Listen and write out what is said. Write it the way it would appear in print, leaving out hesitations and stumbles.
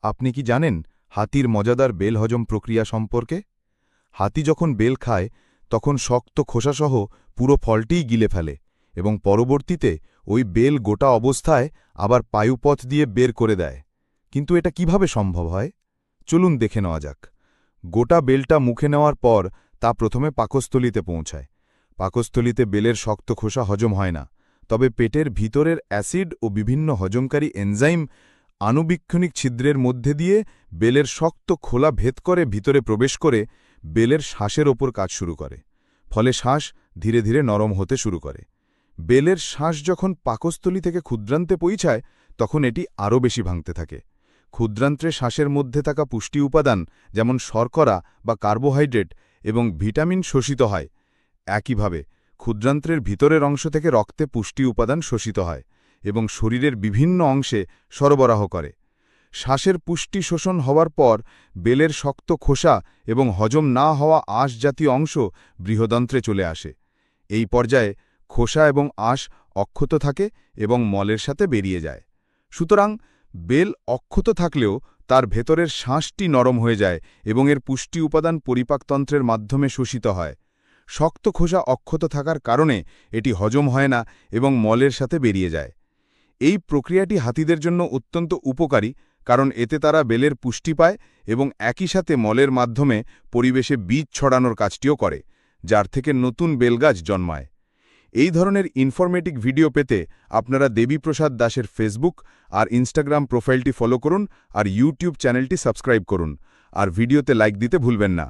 আপনি কি জানেন হাতির মজাদার বেল হজম প্রক্রিয়া সম্পর্কে? হাতি যখন বেল খায় তখন শক্ত খোসাসহ পুরো ফলটিই গিলে ফেলে এবং পরবর্তীতে ওই বেল গোটা অবস্থায় আবার পায়ুপথ দিয়ে বের করে দেয়। কিন্তু এটা কিভাবে সম্ভব হয়? চলুন দেখে নেওয়া যাক। গোটা বেলটা মুখে নেওয়ার পর তা প্রথমে পাকস্থলিতে পৌঁছায়। পাকস্থলিতে বেলের শক্ত খোসা হজম হয় না, তবে পেটের ভিতরের অ্যাসিড ও বিভিন্ন হজমকারী এনজাইম আণুবীক্ষণিক ছিদ্রের মধ্যে দিয়ে বেলের শক্ত খোলা ভেদ করে ভিতরে প্রবেশ করে বেলের শ্বাসের ওপর কাজ শুরু করে। ফলে শ্বাস ধীরে ধীরে নরম হতে শুরু করে। বেলের শ্বাস যখন পাকস্থলী থেকে ক্ষুদ্রান্তে পৌঁছায় তখন এটি আরও বেশি ভাঙতে থাকে। ক্ষুদ্রান্ত্রে শ্বাসের মধ্যে থাকা পুষ্টি উপাদান যেমন শর্করা বা কার্বোহাইড্রেট এবং ভিটামিন শোষিত হয়। একইভাবে ক্ষুদ্রান্ত্রের ভিতরের অংশ থেকে রক্তে পুষ্টি উপাদান শোষিত হয় এবং শরীরের বিভিন্ন অংশে সরবরাহ করে। শ্বাসের পুষ্টি শোষণ হওয়ার পর বেলের শক্ত খোসা এবং হজম না হওয়া আঁশ জাতীয় অংশ বৃহদন্ত্রে চলে আসে। এই পর্যায়ে খোসা এবং আঁশ অক্ষত থাকে এবং মলের সাথে বেরিয়ে যায়। সুতরাং বেল অক্ষত থাকলেও তার ভেতরের শ্বাসটি নরম হয়ে যায় এবং এর পুষ্টি উপাদান পরিপাকতন্ত্রের মাধ্যমে শোষিত হয়। শক্ত খোসা অক্ষত থাকার কারণে এটি হজম হয় না এবং মলের সাথে বেরিয়ে যায়। এই প্রক্রিয়াটি হাতিদের জন্য অত্যন্ত উপকারী, কারণ এতে তারা বেলের পুষ্টি পায় এবং একই সাথে মলের মাধ্যমে পরিবেশে বীজ ছড়ানোর কাজটিও করে, যার থেকে নতুন বেলগাছ জন্মায়। এই ধরনের ইনফরমেটিভ ভিডিও পেতে আপনারা দেবীপ্রসাদ দাসের ফেসবুক আর ইনস্টাগ্রাম প্রোফাইলটি ফলো করুন আর ইউটিউব চ্যানেলটি সাবস্ক্রাইব করুন, আর ভিডিওতে লাইক দিতে ভুলবেন না।